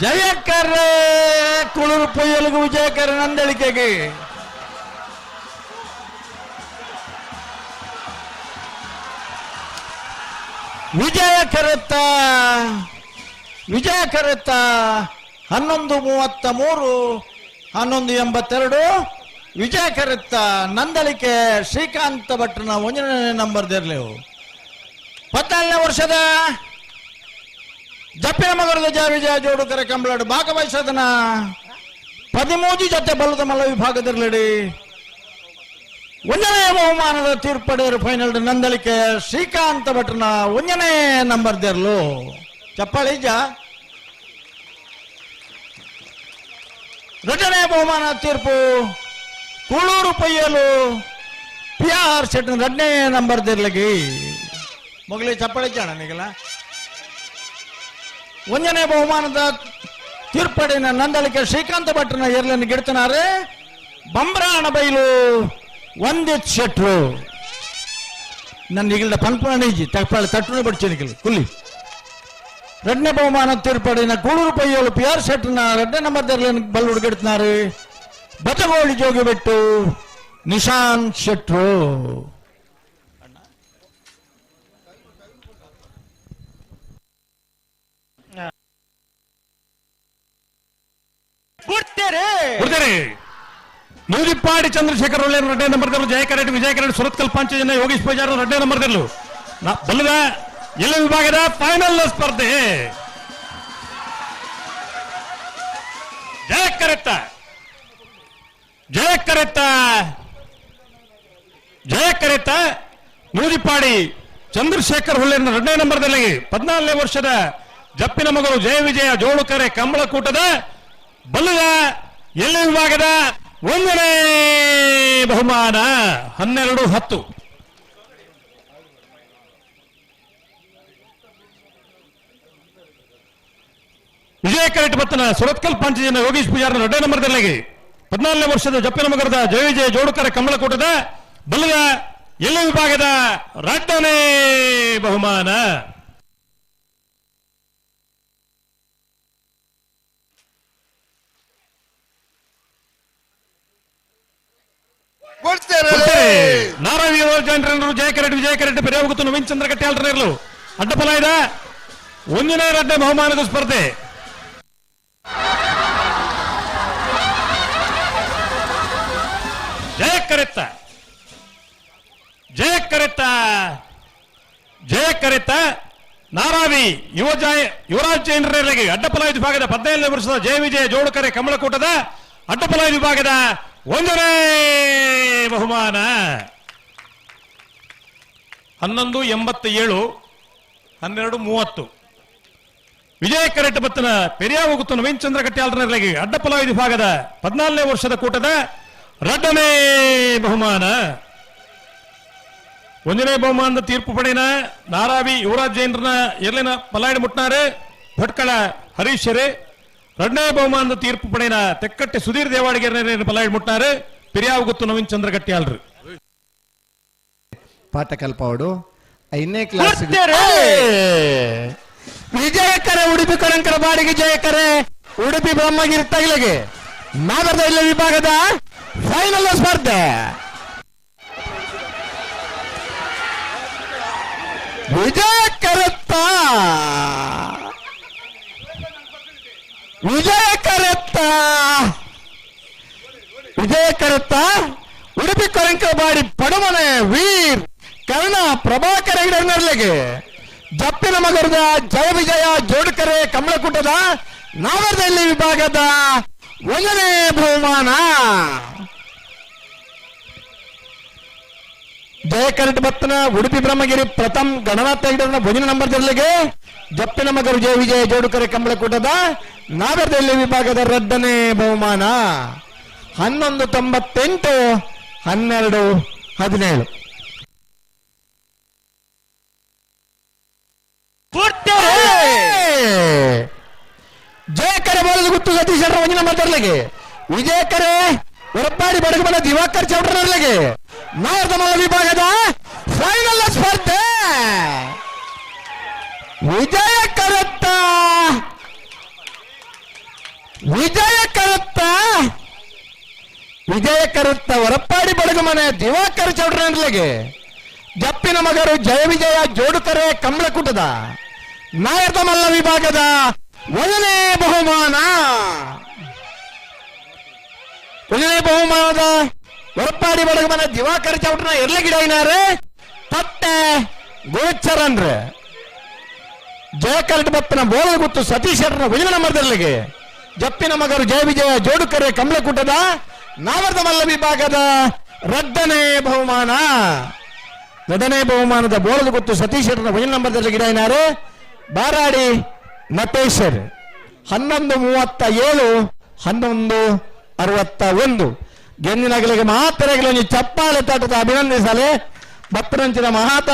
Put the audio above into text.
Jayakara Kuluru ಪೊಯ್ಯಲಿಗೆ ವಿಜಯಕರ ನಂದಳಿಕೆಗೆ ವಿಜಯಕರತ್ತ 11:33 11:82 ವಿಜಯಕರತ್ತ Nandalike Srikanth ಭಟ್ನ 1ನೇ number ದೇರ್ಲೆವು 14ನೇ ವರ್ಷದ ಜಪ್ಪಿನ ಮಗರದ ವಿಜಯ ಜೋಡುಕರ ಕಂಬಳಾಡು ಭಾಗವಹಿಸದನ 13 ಜೊತೆ ಬಲದ ಮಲ್ಲ ವಿಭಾಗದಿರಲಿ 1ನೇ ಬಹುಮಾನದ ತೀರ್ಪಡೆಯರು ಫೈನಲ್ ನಂದಳಿಕೆ ಶ್ರೀಕಾಂತ ಭಟ್ನ 1ನೇ ನಂಬರ್ ದೇರ್ಲು ಚಪ್ಪಾಳಿ ಜ 2ನೇ ಬಹುಮಾನ ತೀರ್ಪು ಕುಳೂರು ಪೊಯ್ಯಲು PR ಸೆಟ್ 2ನೇ ನಂಬರ್ ದೇರ್ಲಿಗೆ ಮೊಗಲಿ ಚಪ್ಪಾಳಿ ಜಾಣ ನಿಗಲ 1ನೇ ಬಹುಮಾನದ ತೀರ್ಪಡಿನ ನಂದಳಿಕೆ ಶ್ರೀಕಾಂತ ಭಟ್ನ ಏರ್ಲನ್ನು ಗೆಡ್ತನಾರೆ ಬಂಬ್ರಾಣ ಬೈಲು ಒಂದಿತ್ ಶೆಟ್ರು ನನ್ನ ಈಗಲ ಪಂಪಣಿ ತಪ್ಪಾಳಿ ತಟ್ಟು ಬಡ್ಚೇನಿಕಲ್ ಕುಲ್ಲಿ 2ನೇ ಬಹುಮಾನ ತೀರ್ಪಡಿನ ಕುಳೂರು ಪೊಯ್ಯಲು PR ಸೆಟ್ನ 2ನೇ ನಂಬರ್ ಏರ್ಲನ್ನು ಬಲ್ ಹುಡುಗೆಡ್ತನಾರೆ ಬತಗೋಳಿ ಜೋಗಿ ಬಿಟ್ಟು ನಿಶಾಂತ್ ಶೆಟ್ರು ನೂದಿಪ್ಪಾಡಿ ಚಂದ್ರಶೇಖರ್ ಒಳ್ಳೆ 2ನೇ ನಂಬರ್ ಜಯಕರೆಡ್ ವಿಜಯಕರೆಡ್ ಸುರತ್ಕಲ್ ಪಾಂಚಜನ್ಯ ಯೋಗೀಶ್ ಪೂಜಾರ್ 2ನೇ ನಂಬರ್ ಬಲ್ಲದ ಎಲ್ಲ ವಿಭಾಗದ ಫೈನಲ್ ಸ್ಪರ್ಧೆ ಜಯಕರೆತ್ತ ನೂದಿಪ್ಪಾಡಿ ಚಂದ್ರಶೇಖರ್ ಹೊಳ್ಳೆ 2ನೇ ನಂಬರ್ದಲ್ಲಿ 14ನೇ ವರ್ಷದ ಜಪ್ಪಿನ ಮಗಳು ಜಯ ವಿಜಯ ಜೋಳುಕರೆ ಕಂಬಳಕೂಟದ ಬಲ್ಲದ ಎಲ್ಲ ವಿಭಾಗದ 1ನೇ ಬಹುಮಾನ 12-10 ವಿಜಯಕರೆಟ್ ಬತ್ತನ ಸುರತ್ಕಲ್ ಪಾಂಚಜನ್ಯ ಯೋಗೀಶ್ ಪೂಜಾರ್ 2ನೇ ನಂಬರ್ದಲ್ಲಿ 14ನೇ ವರ್ಷದ ಜಪ್ಪಿನ ಮಗರದ ಜಯ ವಿಜಯ ಜೋಡುಕರೆ ಕಂಬಳಕೂಟದ ಬಲ್ಲದ ಎಲ್ಲ ವಿಭಾಗದ 2ನೇ ಬಹುಮಾನ ನಾರಾಯಣ ಜನರು ಜಯಕರೆಡ್ ವಿಜಯಕರೆಡ್ ಬೆರೆಯಾಗುತ್ತ ನವೀನ್ ಚಂದ್ರ ಕಟ್ಯಾಲ್ರನೇರ್ಲು ಅಡ್ಡಫಲಾಯ್ದ 1ನೇ 2ನೇ ಬಹುಮಾನದ ಸ್ಪರ್ಧೆ ಜಯಕರೆತ್ತ ನಾರಾವಿ ಯುವರಾಜ್ ಜೈನರಿಗೆ ಅಡ್ಡಫಲಾಯ್ದ ವಿಭಾಗದ 17ನೇ ವರ್ಷದ ಜಯ ವಿಜಯ ಜೋಡುಕರೆ ಕಮಲಕೂಟದ ಅಡ್ಡಫಲಾಯ್ದ ವಿಭಾಗದ 1ನೇ ಬಹುಮಾನ 11:87 12:30 ವಿಜಯಕರೆಟ್ ಬತ್ತನ ಪೆರಿಯಾ ಹೋಗುತ್ತ ನವೀನ್ ಚಂದ್ರ ಕಟ್ಯಾಲ್ರರಿಗೆ ಅಡ್ಡಫಲಾಯ್ದ ವಿಭಾಗದ 14ನೇ ವರ್ಷದ ಕೂಟದ 2ನೇ ಬಹುಮಾನ 1ನೇ ಬಹುಮಾನದ ತೀರ್ಪು ಪಡೆಯಿನ ನಾರಾವಿ ಯುವರಾಜ್ ಜೈನರನ ಎಲ್ಲಿನ ಪಲಾಯ್ಡ್ ಮುಟ್ನಾರೆ ಭಟ್ಕಳ ಹರೀಶರೇ 2ನೇ ಬಹುಮಾನದ ತೀರ್ಪು ಪಡೆಯಿನ ತೆಕ್ಕಟ್ಟೆ ಸುಧೀರ್ ದೇವಾಡಿಗೆ ಪಲಾಯ್ಡ್ ಮುಟ್ನಾರೆ ಪೆರಿಯಾ ಹೋಗುತ್ತ ನವೀನ್ ಚಂದ್ರ ಕಟ್ಯಾಲ್ರು ಪಾಠ ಕಲ್ಪವಡು 5ನೇ ಕ್ಲಾಸ್ ವಿಜಯಕರೆ ಉಡುಪಿ ಕರಂಕರ ಬಾಡಿಗೆ ಜಯಕರೆ ಉಡುಪಿ ಬ್ರಹ್ಮಗಿರಿ ತಗಲಿಗೆ ನಾಗರದ ಇಲ್ಲ ವಿಭಾಗದ ಫೈನಲ್ ಸ್ಪರ್ಧೆ ವಿಜಯಕರೆತ್ತ ಉಡುಪಿ ಕರಂಕರ ಬಾಡಿ ಪಡುಮನೆ ವೀರ್ ಕರ್ಣ ಪ್ರಭಾಕರ ಹಿಡನರ್ಲೆಗೆ ಜಪ್ಪಿನ ಮಗರದ ಜಯ ವಿಜಯ ಜೋಡುಕರೆ ಕಮಲಕೂಟದ ನಾಗರದಲ್ಲಿ ವಿಭಾಗದ 1ನೇ ಬಹುಮಾನ ಜಯಕರೆಟ್ ಬತ್ತನ ಉಡುಪಿ ಬ್ರಹ್ಮಗಿರಿ ಪ್ರಥಮ್ ಗಣನಾಥ ಹಿಡನ 1ನೇ ನಂಬರ್ ಜರ್ಲಿಗೆ ಜಪ್ಪಿನ ಮಗರು ಜಯ ವಿಜಯ ಜೋಡುಕರೆ ಕಂಬಳಕೂಟದ ನಾಗರದಲ್ಲಿ ವಿಭಾಗದ 2ನೇ ಬಹುಮಾನ 11:98 12:17 ಜಯಕರೆ ಬೋಲದ ಗುತ್ತು ಸತೀಶ್ 1ನೇ ನಂಬರ್ ತರಲಿಗೆ ವಿಜಯಕರೆ ಹೊರಪಾಡಿ ಬಡಗಮನ ದಿವಾಕರ್ ಚೌಟರಲ್ಲಿಗೆ ನಾಗರದ ಮಲ್ಲ ವಿಭಾಗದ ಫೈನಲ್ ಸ್ಪರ್ಧೆ ವಿಜಯಕರೆ ವಿಜಯ ಕರುತ್ತ ಹೊರಪಾಡಿ ಬಡಗು ಮನೆ ದಿವಾಕರ್ ಚೌಡ್ರನ್ಲೆಗೆ ಜಪ್ಪಿನ ಮಗರು ಜಯ ವಿಜಯ ಜೋಡುಕರೆ ಕಂಬಳಕೂಟದ ನಾಯಕ ಮಲ್ಲ ವಿಭಾಗದ 1ನೇ ಬಹುಮಾನ. 1ನೇ ಬಹುಮಾನದ ಹೊರಪಾಡಿ ಬಡಗು ಮನೆ ದಿವಾಕರ್ ಚೌಡ್ರನ ಎರ್ಲಗಿಡ ಏನಾರೆ ಪಟ್ಟೆ ಗೋಚರನ್ರೆ ಜಯಕರಟ ಬಪ್ಪನ ಬೋಳ ಗುತ್ತು ಸತೀಶ್ ಶೆಟ್ಟರ್ನ 1ನೇ ನಂಬರ್ದಲ್ಲಿಗೆ ಜಪ್ಪಿನ ಮಗರು ಜಯ ವಿಜಯ ಜೋಡುಕರೆ ಕಂಬಳಕೂಟದ ನಾವರ್ಧ ಮಲ್ಲ ವಿಭಾಗದ 2ನೇ ಬಹುಮಾನ. 2ನೇ ಬಹುಮಾನದ ಬೋಳದ ಗುತ್ತು ಸತೀಶ್ ಶೆಟ್ಟರ್ನ 1ನೇ ನಂಬರ್ದಲ್ಲಿ ಗಿಡ ಏನಾರು ಬಾರಾಡಿ ನಟೇಶರ್ 11:37 11:61 ಗೆಂದಿನಗಳಿಗೆ ಮಾತ್ರ ಚಪ್ಪಾಳೆ ತಟ್ಟದ ಅಭಿನಂದಿಸಲೆ ಬಪ್ಪರಂಚಿನ ಮಹಾತ